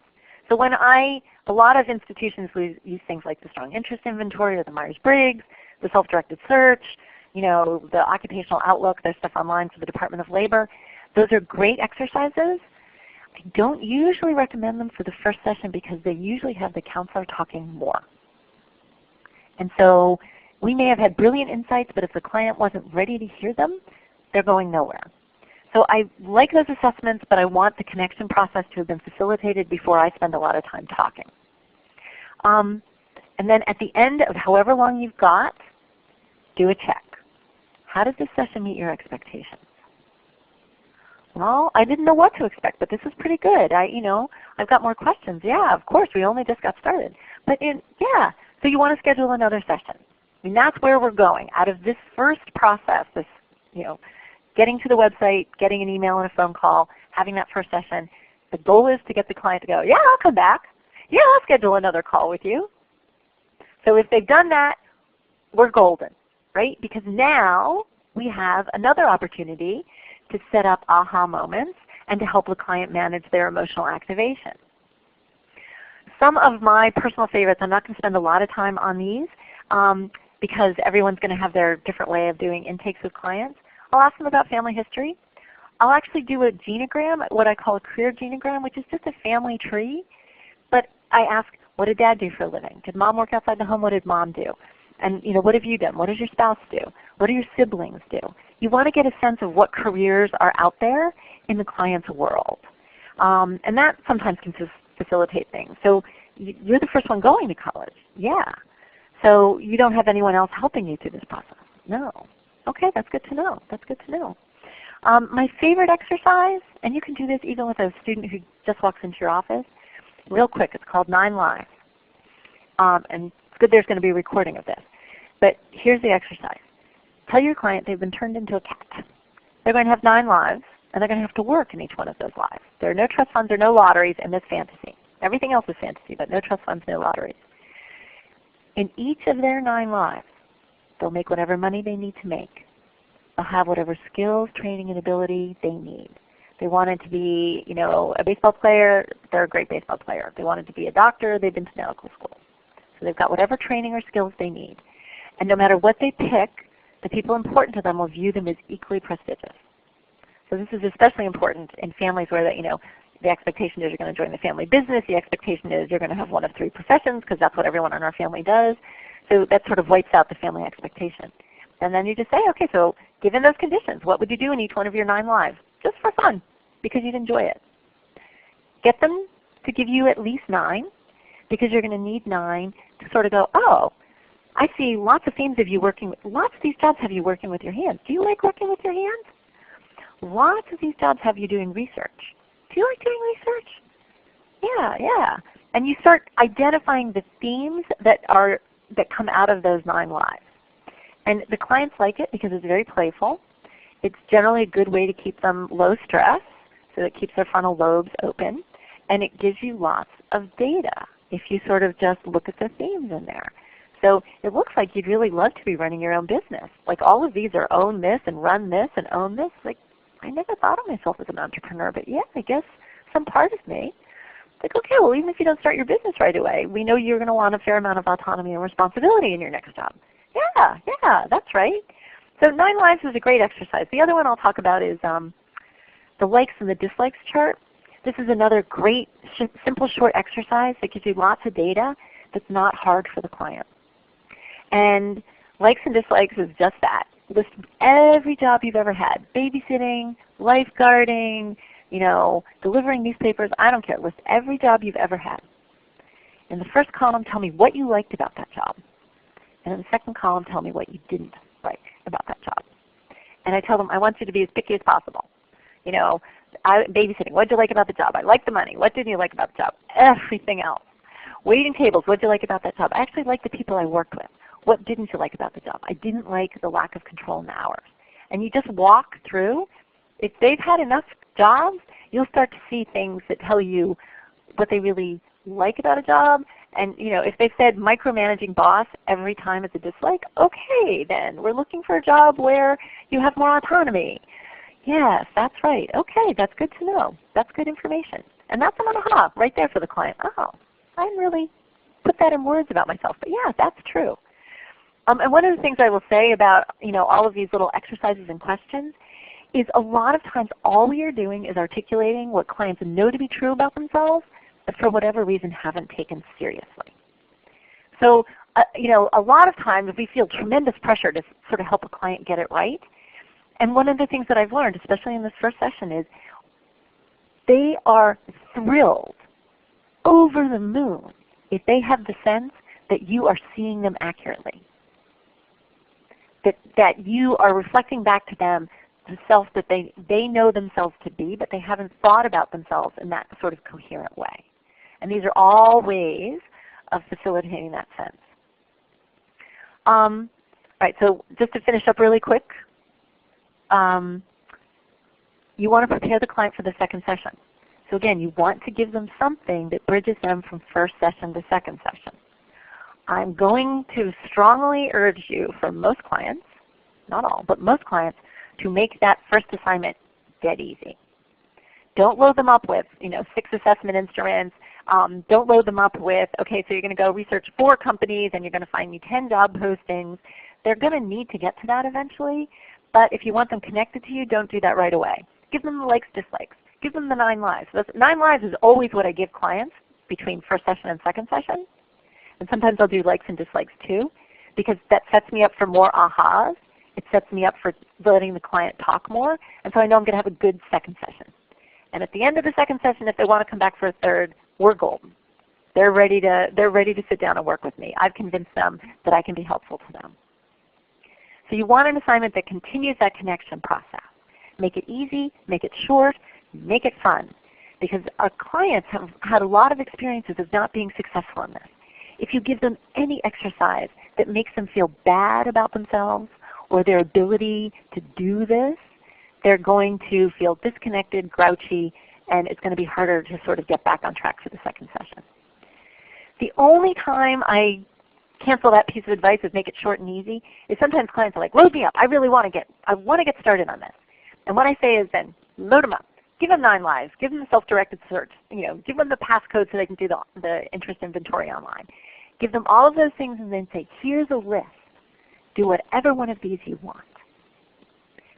So when a lot of institutions use things like the Strong Interest Inventory or the Myers-Briggs, the Self-Directed Search, the Occupational Outlook, there's stuff online for the Department of Labor. Those are great exercises. I don't usually recommend them for the first session because they usually have the counselor talking more. And so we may have had brilliant insights, but if the client wasn't ready to hear them, they're going nowhere. So I like those assessments, but I want the connection process to have been facilitated before I spend a lot of time talking. And then at the end of however long you've got, do a check. How did this session meet your expectations? Well, I didn't know what to expect, but this is pretty good. I've got more questions. Yeah, of course, we only just got started. But yeah, so you want to schedule another session. I mean, that's where we're going. Out of this first process, this, getting to the website, getting an email and a phone call, having that first session, the goal is to get the client to go, yeah, I'll come back. Yeah, I'll schedule another call with you. So if they've done that, we're golden, right? Because now we have another opportunity to set up aha moments and to help the client manage their emotional activation. Some of my personal favorites, I'm not going to spend a lot of time on these because everyone's going to have their different way of doing intakes with clients. I'll ask them about family history. I'll actually do a genogram, what I call a career genogram, which is just a family tree. But I ask, what did Dad do for a living? Did Mom work outside the home? What did Mom do? And what have you done? What does your spouse do? What do your siblings do? You want to get a sense of what careers are out there in the client's world. And that sometimes can facilitate things. So you're the first one going to college. Yeah. So you don't have anyone else helping you through this process. No. Okay, that's good to know. That's good to know. My favorite exercise, and you can do this even with a student who just walks into your office, real quick, it's called 9 Lives. And it's good there's going to be a recording of this. But here's the exercise. Tell your client they've been turned into a cat. They're going to have 9 lives, and they're going to have to work in each one of those lives. There are no trust funds or no lotteries in this fantasy. Everything else is fantasy, but no trust funds, no lotteries. In each of their 9 lives, they'll make whatever money they need to make. They'll have whatever skills, training, and ability they need. They wanted to be, a baseball player, they're a great baseball player. If they wanted to be a doctor, they've been to medical school. So they've got whatever training or skills they need. And no matter what they pick, the people important to them will view them as equally prestigious. So this is especially important in families where the expectation is you're going to join the family business. The expectation is you're going to have one of 3 professions because that's what everyone in our family does. So that sort of wipes out the family expectation. And then you just say, okay, so given those conditions, what would you do in each one of your 9 lives? Just for fun, because you'd enjoy it. Get them to give you at least 9, because you're going to need 9 to sort of go, oh, I see lots of themes of you working with, lots of these jobs have you working with your hands. Do you like working with your hands? Lots of these jobs have you doing research. Do you like doing research? Yeah. And you start identifying the themes that come out of those 9 lives. And the clients like it because it's very playful. It's generally a good way to keep them low stress, so it keeps their frontal lobes open. And it gives you lots of data if you sort of just look at the themes in there. So it looks like you'd really love to be running your own business. Like all of these are own this and run this and own this. Like I never thought of myself as an entrepreneur, but yeah, I guess some part of me. Like, okay, well, even if you don't start your business right away, we know you're going to want a fair amount of autonomy and responsibility in your next job. Yeah, that's right. So 9 lives is a great exercise. The other one I'll talk about is the likes and the dislikes chart. This is another great, simple, short exercise that gives you lots of data that's not hard for the client. And likes and dislikes is just that. List every job you've ever had. Babysitting, lifeguarding, delivering newspapers, I don't care. List every job you've ever had. In the first column, tell me what you liked about that job. And in the second column, tell me what you didn't like about that job. And I tell them, I want you to be as picky as possible. babysitting, what did you like about the job? I like the money. What didn't you like about the job? Everything else. Waiting tables, what did you like about that job? I actually like the people I worked with. What didn't you like about the job? I didn't like the lack of control in the hours. And you just walk through. If they've had enough jobs, you'll start to see things that tell you what they really like about a job. And if they said micromanaging boss every time it's a dislike, okay, then we're looking for a job where you have more autonomy. Yes, that's right. Okay, that's good to know. That's good information. And that's an aha right there for the client. Oh, I didn't really put that in words about myself, but yeah, that's true. And one of the things I will say about all of these little exercises and questions is a lot of times all we are doing is articulating what clients know to be true about themselves, but for whatever reason haven't taken seriously. So a lot of times we feel tremendous pressure to sort of help a client get it right. And one of the things that I've learned, especially in this first session, is they are thrilled, over the moon, if they have the sense that you are seeing them accurately, that you are reflecting back to them the self that they know themselves to be, but they haven't thought about themselves in that sort of coherent way. And these are all ways of facilitating that sense. All right, so just to finish up really quick, you want to prepare the client for the second session. So again, you want to give them something that bridges them from first session to second session. I'm going to strongly urge you, for most clients, not all, but most clients, to make that first assignment dead easy. Don't load them up with 6 assessment instruments. Don't load them up with, okay, so you're going to go research 4 companies and you're going to find me 10 job postings. They're going to need to get to that eventually, but if you want them connected to you, don't do that right away. Give them the likes, dislikes. Give them the 9 lives. Those 9 lives is always what I give clients between first session and second session. And sometimes I'll do likes and dislikes too, because that sets me up for more ahas. It sets me up for letting the client talk more, and so I know I'm going to have a good second session. And at the end of the second session, if they want to come back for a third, we're golden. They're ready to sit down and work with me. I've convinced them that I can be helpful to them. So you want an assignment that continues that connection process. Make it easy, make it short, make it fun, because our clients have had a lot of experiences of not being successful in this. If you give them any exercise that makes them feel bad about themselves or their ability to do this, they're going to feel disconnected, grouchy, and it's going to be harder to sort of get back on track for the second session. The only time I cancel that piece of advice is make it short and easy is sometimes clients are like, load me up. I want to get started on this. And what I say is then load them up. Give them 9 lives. Give them the self-directed search. Give them the passcode so they can do the interest inventory online. Give them all of those things and then say, here's a list. Do whatever one of these you want.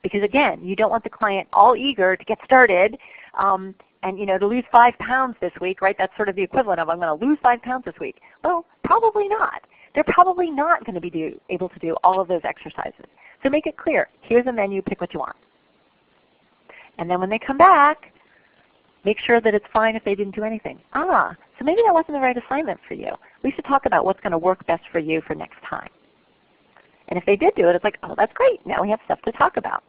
Because again, you don't want the client all eager to get started and to lose 5 pounds this week, right? That's sort of the equivalent of I'm going to lose 5 pounds this week. Well, probably not. They're probably not going to be able to do all of those exercises. So make it clear. Here's a menu. Pick what you want. And then when they come back, make sure that it's fine if they didn't do anything. So maybe that wasn't the right assignment for you. We should talk about what's going to work best for you for next time. And if they did do it, it's like, oh, that's great. Now we have stuff to talk about.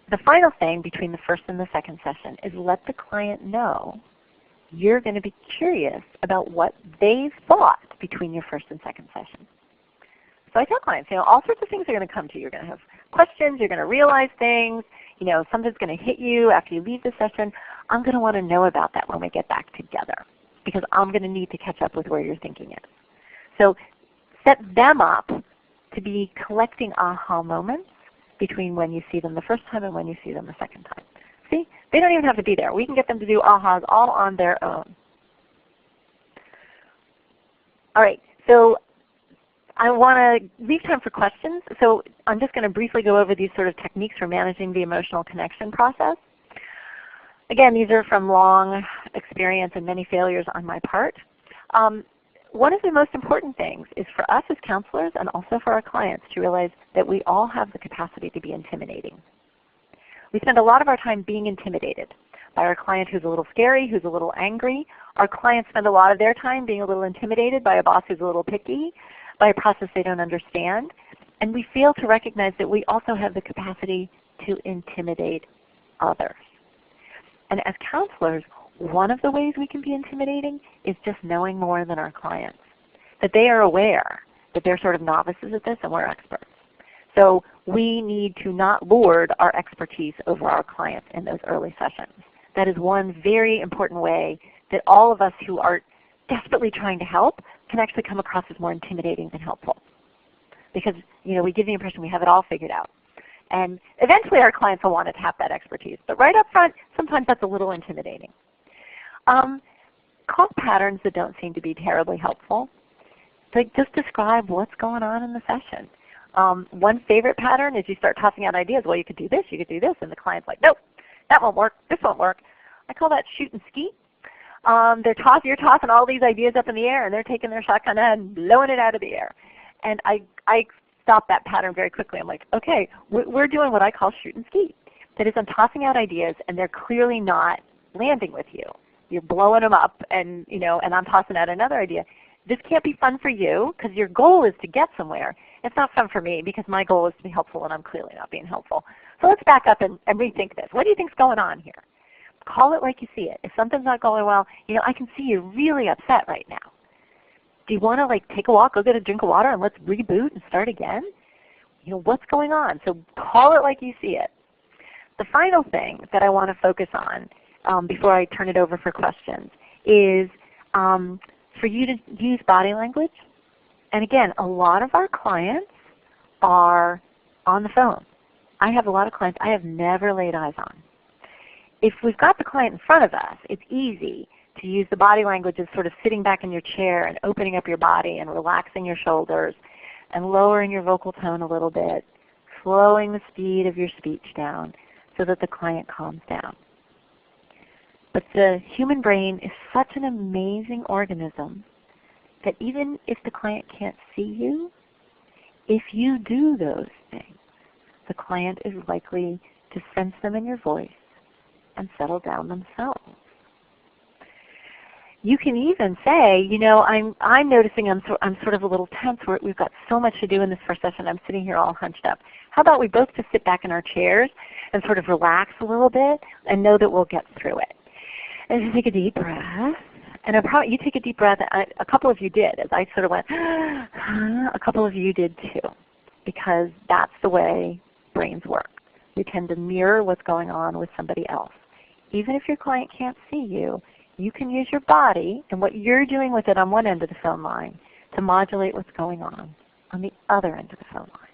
The final thing between the first and the second session is let the client know you're going to be curious about what they've thought between your first and second session. So I tell clients, all sorts of things are going to come to you. You're going to have questions. You're going to realize things. Something's going to hit you after you leave the session. I'm going to want to know about that when we get back together because I'm going to need to catch up with where your thinking is. So set them up to be collecting aha moments between when you see them the first time and when you see them the second time. See? They don't even have to be there. We can get them to do ahas all on their own. All right. So I want to leave time for questions. So I'm just going to briefly go over these sort of techniques for managing the emotional connection process. Again, these are from long experience and many failures on my part. One of the most important things is for us as counselors and also for our clients to realize that we all have the capacity to be intimidating. We spend a lot of our time being intimidated by our client who's a little scary, who's a little angry. Our clients spend a lot of their time being a little intimidated by a boss who's a little picky, by a process they don't understand. And we fail to recognize that we also have the capacity to intimidate others. And as counselors, one of the ways we can be intimidating is just knowing more than our clients, that they are aware that they're sort of novices at this and we're experts. So we need to not lord our expertise over our clients in those early sessions. That is one very important way that all of us who are desperately trying to help can actually come across as more intimidating than helpful. Because we give the impression we have it all figured out. And eventually our clients will want to tap that expertise. But right up front, sometimes that's a little intimidating. Call patterns that don't seem to be terribly helpful. Like just describe what's going on in the session. One favorite pattern is you start tossing out ideas. Well, you could do this, you could do this. And the client's like, nope, that won't work, this won't work. I call that shoot and ski. You're tossing all these ideas up in the air, and they're taking their shotgun and blowing it out of the air. And I stop that pattern very quickly. I'm like, okay, we're doing what I call shoot and ski. That is, I'm tossing out ideas, and they're clearly not landing with you. You're blowing them up, and and I'm tossing out another idea. This can't be fun for you because your goal is to get somewhere. It's not fun for me because my goal is to be helpful, and I'm clearly not being helpful. So let's back up and rethink this. What do you think is going on here? Call it like you see it. If something's not going well, I can see you're really upset right now. Do you want to take a walk, go get a drink of water, and let's reboot and start again? What's going on? So call it like you see it. The final thing that I want to focus on before I turn it over for questions is for you to use body language. And again, a lot of our clients are on the phone. I have a lot of clients I have never laid eyes on. If we've got the client in front of us, it's easy to use the body language of sort of sitting back in your chair and opening up your body and relaxing your shoulders and lowering your vocal tone a little bit, slowing the speed of your speech down so that the client calms down. But the human brain is such an amazing organism that even if the client can't see you, if you do those things, the client is likely to sense them in your voice and settle down themselves. You can even say, I'm noticing I'm sort of a little tense. We've got so much to do in this first session. I'm sitting here all hunched up. How about we both just sit back in our chairs and sort of relax a little bit and know that we'll get through it. And just take a deep breath. And you take a deep breath. A couple of you did. As I sort of went, a couple of you did too. Because that's the way brains work. We tend to mirror what's going on with somebody else. Even if your client can't see you, you can use your body and what you're doing with it on one end of the phone line to modulate what's going on the other end of the phone line.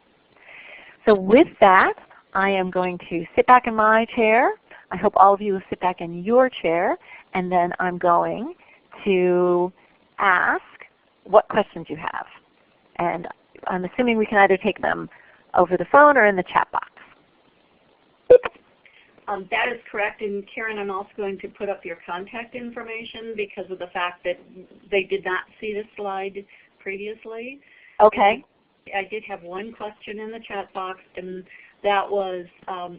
So with that, I am going to sit back in my chair. I hope all of you will sit back in your chair, and then I'm going to ask what questions you have. And I'm assuming we can either take them over the phone or in the chat box. That is correct, and Karen, I'm also going to put up your contact information because of the fact that they did not see the slide previously. Okay. I did have one question in the chat box, and that was,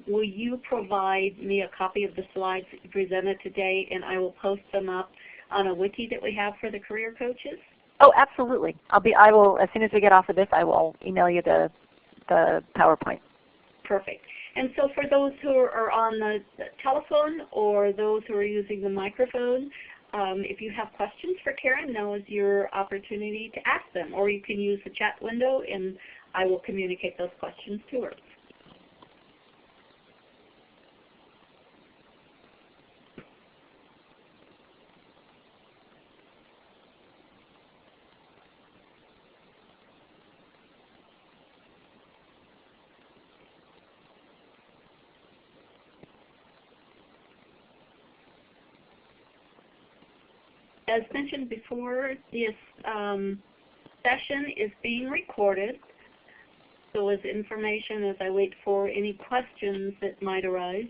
will you provide me a copy of the slides that you presented today, and I will post them up on a wiki that we have for the career coaches? Oh, absolutely. I will, as soon as we get off of this, I will email you the PowerPoint. Perfect. And so for those who are on the telephone or those who are using the microphone, if you have questions for Karen, now is your opportunity to ask them. Or you can use the chat window and I will communicate those questions to her. As mentioned before, this session is being recorded. So as information, as I wait for any questions that might arise,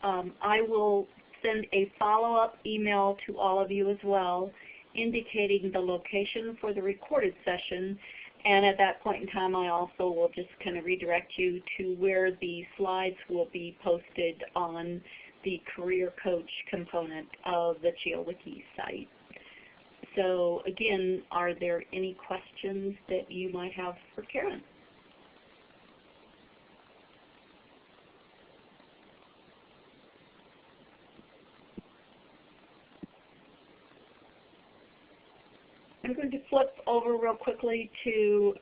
I will send a follow-up email to all of you as well, indicating the location for the recorded session. And at that point in time, I also will just kind of redirect you to where the slides will be posted on the Career Coach component of the ChioWiki site. So again, are there any questions that you might have for Karen? I'm going to flip over real quickly to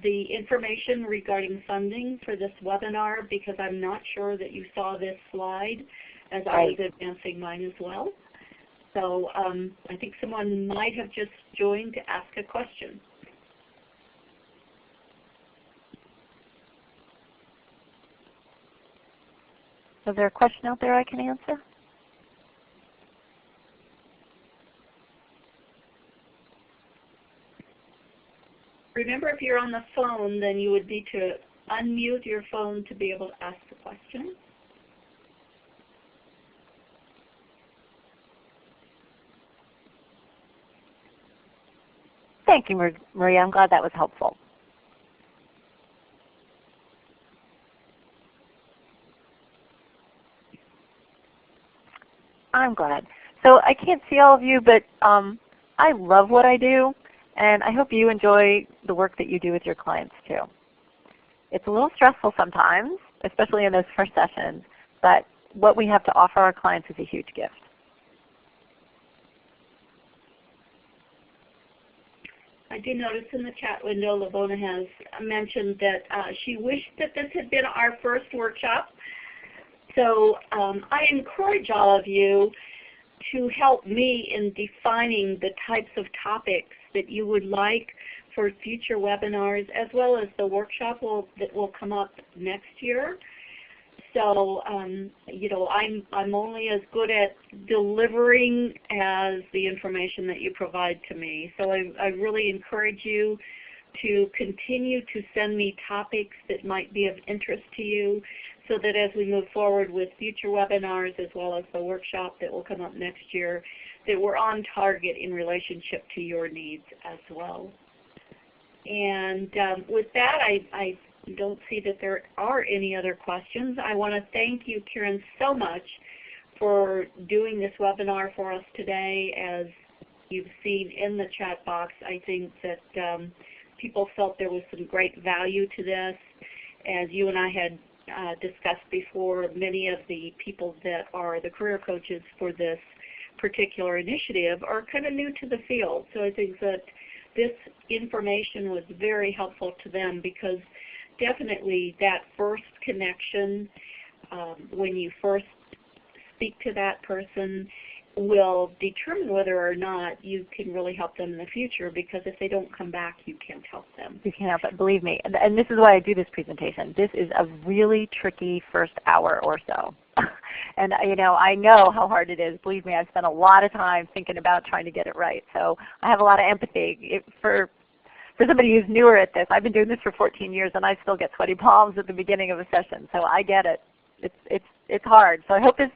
the information regarding funding for this webinar because I'm not sure that you saw this slide as I was advancing mine as well. So I think someone might have just joined to ask a question. Is there a question out there I can answer? Remember, if you're on the phone, then you would need to unmute your phone to be able to ask the question. Thank you, Maria. I'm glad that was helpful. I'm glad. So I can't see all of you, but I love what I do. And I hope you enjoy the work that you do with your clients too. It's a little stressful sometimes, especially in those first sessions, but what we have to offer our clients is a huge gift. I do notice in the chat window, Lavona has mentioned that she wished that this had been our first workshop. So I encourage all of you to help me in defining the types of topics that you would like for future webinars, as well as the workshop that will come up next year. So, you know, I'm only as good at delivering as the information that you provide to me. So I really encourage you to continue to send me topics that might be of interest to you so that as we move forward with future webinars as well as the workshop that will come up next year, that we're on target in relationship to your needs as well. And with that, I don't see that there are any other questions. I want to thank you, Karen, so much for doing this webinar for us today. As you've seen in the chat box, I think that people felt there was some great value to this. As you and I had discussed before, many of the people that are the career coaches for this particular initiative are kind of new to the field. So I think that this information was very helpful to them because definitely that first connection, when you first speak to that person, will determine whether or not you can really help them in the future, because if they don't come back, you can't help them. You can't help it, believe me. And this is why I do this presentation. This is a really tricky first hour or so. And you know, I know how hard it is. Believe me, I've spent a lot of time thinking about trying to get it right. So I have a lot of empathy for somebody who's newer at this. I've been doing this for 14 years and I still get sweaty palms at the beginning of a session. So I get it. It's hard. So I hope this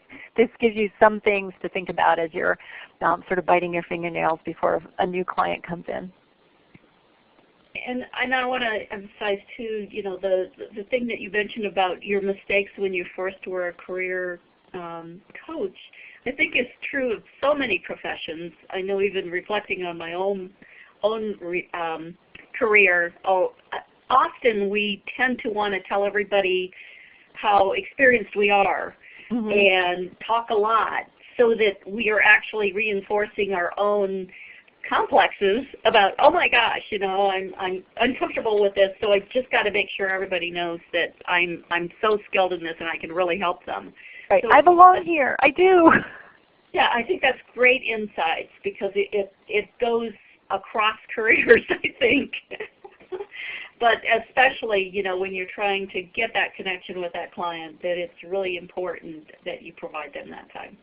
gives you some things to think about as you're sort of biting your fingernails before a new client comes in. And I want to emphasize too, you know, the thing that you mentioned about your mistakes when you first were a career coach, I think is true of so many professions. I know, even reflecting on my own career, often we tend to want to tell everybody how experienced we are and talk a lot, so that we are actually reinforcing our own complexes about, oh my gosh, you know, I'm uncomfortable with this, so I just got to make sure everybody knows that I'm so skilled in this and I can really help them. Right. So, I belong here. I do. Yeah, I think that's great insights, because it goes across careers, I think. But especially, you know, when you're trying to get that connection with that client, that it's really important that you provide them that time.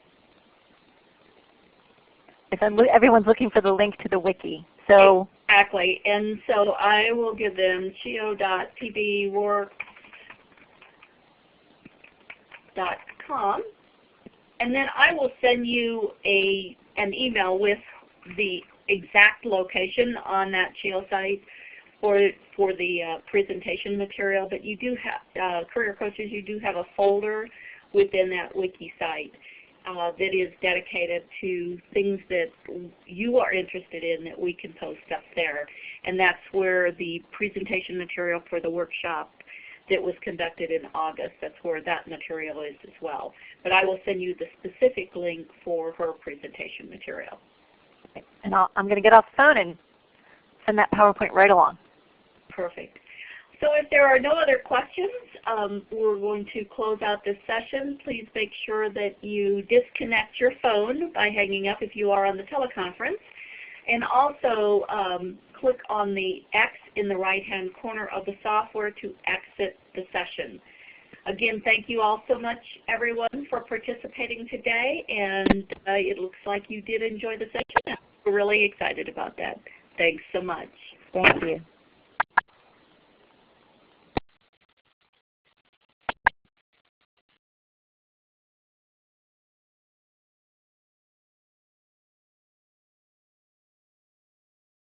Everyone's looking for the link to the wiki. So exactly, and so I will give them chio.pbworks.com, and then I will send you an email with the exact location on that CHIO site for the presentation material. But you do have, career coaches, you do have a folder within that wiki site that is dedicated to things that you are interested in that we can post up there. And that's where the presentation material for the workshop that was conducted in August, that's where that material is as well. But I will send you the specific link for her presentation material. And I'm going to get off the phone and send that PowerPoint right along. Perfect. So if there are no other questions, we're going to close out this session. Please make sure that you disconnect your phone by hanging up if you are on the teleconference. And also click on the X in the right-hand corner of the software to exit the session. Again, thank you all so much, everyone, for participating today. And it looks like you did enjoy the session. We're really excited about that. Thanks so much. Thank you.